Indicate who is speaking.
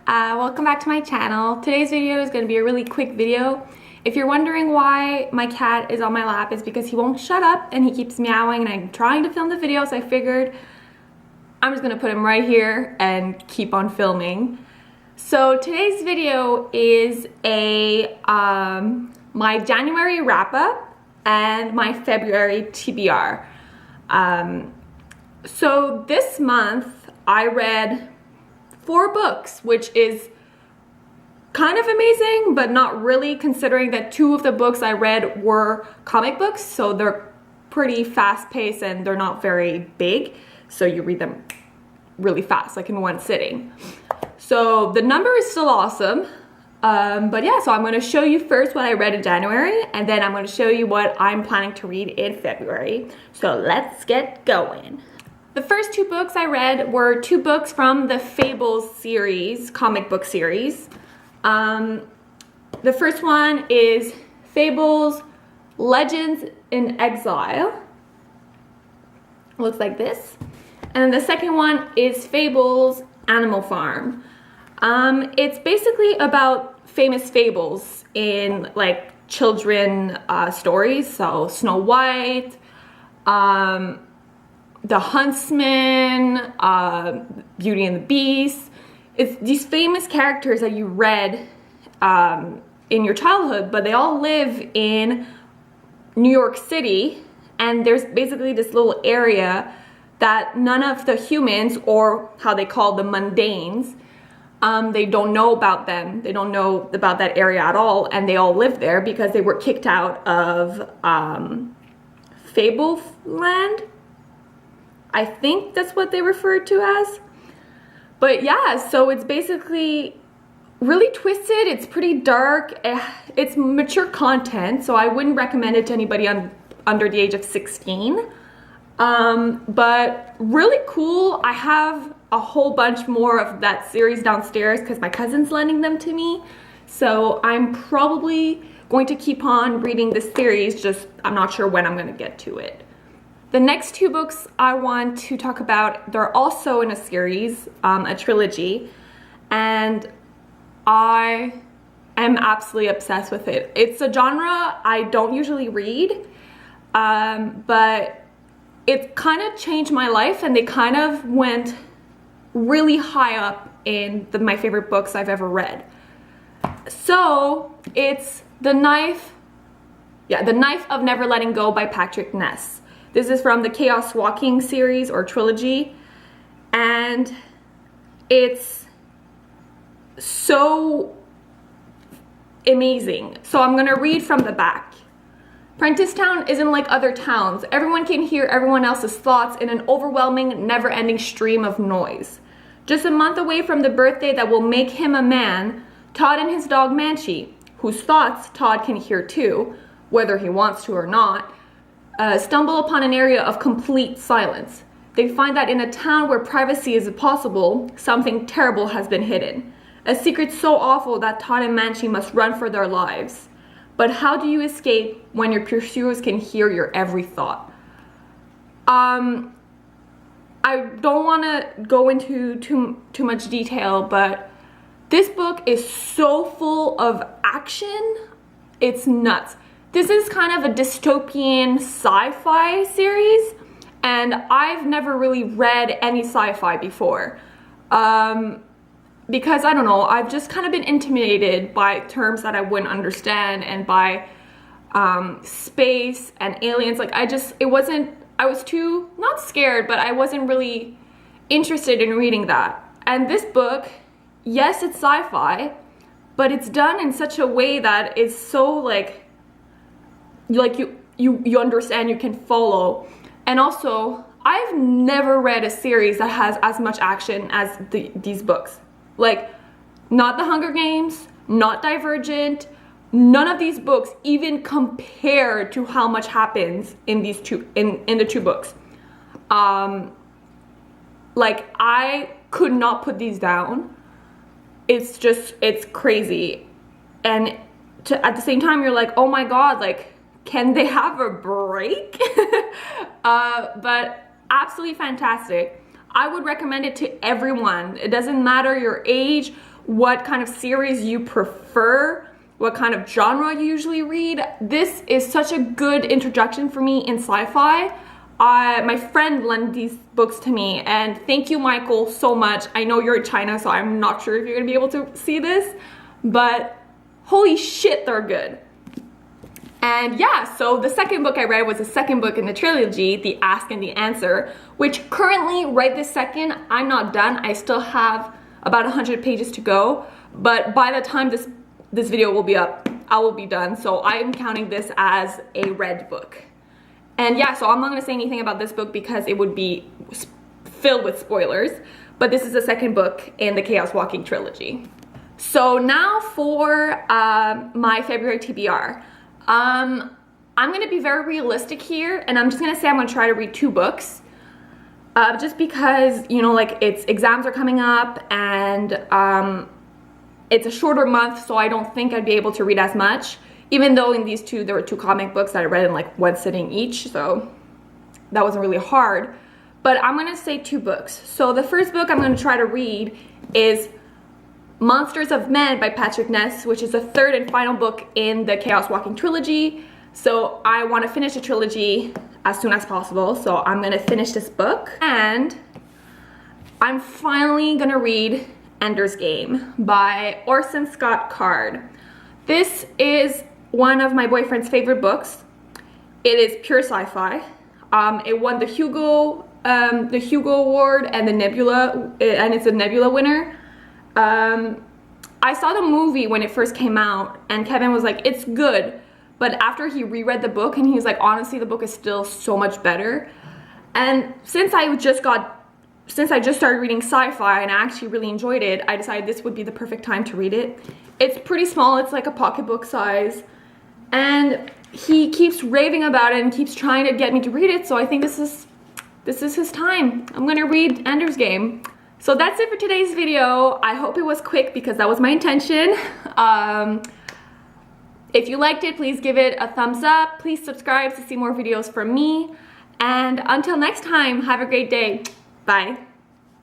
Speaker 1: Welcome back to my channel. Today's video is going to be a really quick video. If you're wondering why my cat is on my lap, it's because he won't shut up and he keeps meowing and I'm trying to film the video, so I figured I'm just going to put him right here and keep on filming. So today's video is my January wrap-up and my February TBR. So this month I read 4 books, which is kind of amazing, but not really, considering that 2 of the books I read were comic books, so they're pretty fast-paced and they're not very big, so you read them really fast, like in one sitting. So the number is still awesome, but yeah, so I'm going to show you first what I read in January, and then I'm going to show you what I'm planning to read in February. So let's get going. The first 2 books I read were 2 books from the Fables series, comic book series. The first one is Fables Legends in Exile. Looks like this. And the second one is Fables Animal Farm. It's basically about famous fables in like children stories. So Snow White, The Huntsman, Beauty and the Beast. It's these famous characters that you read in your childhood, but they all live in New York City, and there's basically this little area that none of the humans, or how they call the mundanes, they don't know about them. They don't know about that area at all, and they all live there because they were kicked out of Fableland. I think that's what they refer to as. But yeah, so it's basically really twisted. It's pretty dark. It's mature content, so I wouldn't recommend it to anybody under the age of 16. But really cool. I have a whole bunch more of that series downstairs because my cousin's lending them to me. So I'm probably going to keep on reading this series, just I'm not sure when I'm going to get to it. The next 2 books I want to talk about, they're also in a series, a trilogy, and I am absolutely obsessed with it. It's a genre I don't usually read, but it kind of changed my life, and they kind of went really high up in my favorite books I've ever read. So it's The Knife of Never Letting Go by Patrick Ness. This is from the Chaos Walking series or trilogy, and it's so amazing. So I'm gonna read from the back. Prentisstown isn't like other towns. Everyone can hear everyone else's thoughts in an overwhelming, never-ending stream of noise. Just a month away from the birthday that will make him a man, Todd and his dog Manchi, whose thoughts Todd can hear too, whether he wants to or not, stumble upon an area of complete silence. They find that in a town where privacy is impossible, something terrible has been hidden. A secret so awful that Todd and Manchi must run for their lives. But how do you escape when your pursuers can hear your every thought? I don't want to go into too much detail, but this book is so full of action. It's nuts. This is kind of a dystopian sci-fi series, and I've never really read any sci-fi before. Because, I don't know, I've just kind of been intimidated by terms that I wouldn't understand, and by space and aliens. Like, I was too, not scared, but I wasn't really interested in reading that. And this book, yes, it's sci-fi, but it's done in such a way that is so like you understand, you can follow. And also, I've never read a series that has as much action as these books. Like, not The Hunger Games, not Divergent, none of these books even compare to how much happens in these in the 2 books. Like, I could not put these down. It's crazy. And at the same time, you're like, oh my god, like, can they have a break? But absolutely fantastic. I would recommend it to everyone. It doesn't matter your age, what kind of series you prefer, what kind of genre you usually read. This is such a good introduction for me in sci-fi. My friend lent these books to me, and thank you, Michael, so much. I know you're in China, so I'm not sure if you're gonna be able to see this, but holy shit, they're good. And yeah, so the second book I read was the second book in the trilogy, The Ask and the Answer, which currently, right this second, I'm not done. I still have about 100 pages to go, but by the time this video will be up, I will be done. So I am counting this as a read book. And yeah, so I'm not gonna say anything about this book because it would be filled with spoilers, but this is the second book in the Chaos Walking trilogy. So now for my February TBR. I'm gonna be very realistic here, and I'm just gonna say I'm gonna try to read 2 books. Just because, you know, like exams are coming up, and it's a shorter month, so I don't think I'd be able to read as much. Even though in these 2, there were 2 comic books that I read in like 1 sitting each, so that wasn't really hard. But I'm gonna say 2 books. So the first book I'm gonna try to read is Monsters of Men by Patrick Ness, which is the 3rd and final book in the Chaos Walking trilogy. So I want to finish the trilogy as soon as possible, so I'm gonna finish this book. And I'm finally gonna read Ender's Game by Orson Scott Card. This is one of my boyfriend's favorite books. It is pure sci-fi. It won the Hugo Award and the Nebula, and it's a Nebula winner. I saw the movie when it first came out, and Kevin was like, it's good. But after he reread the book, and he was like, honestly, the book is still so much better. And since I just started reading sci-fi and I actually really enjoyed it, I decided this would be the perfect time to read it. It's pretty small, it's like a pocketbook size, and he keeps raving about it and keeps trying to get me to read it, so I think this is his time. I'm gonna read Ender's Game. So that's it for today's video. I hope it was quick because that was my intention. If you liked it, please give it a thumbs up. Please subscribe to see more videos from me. And until next time, have a great day. Bye.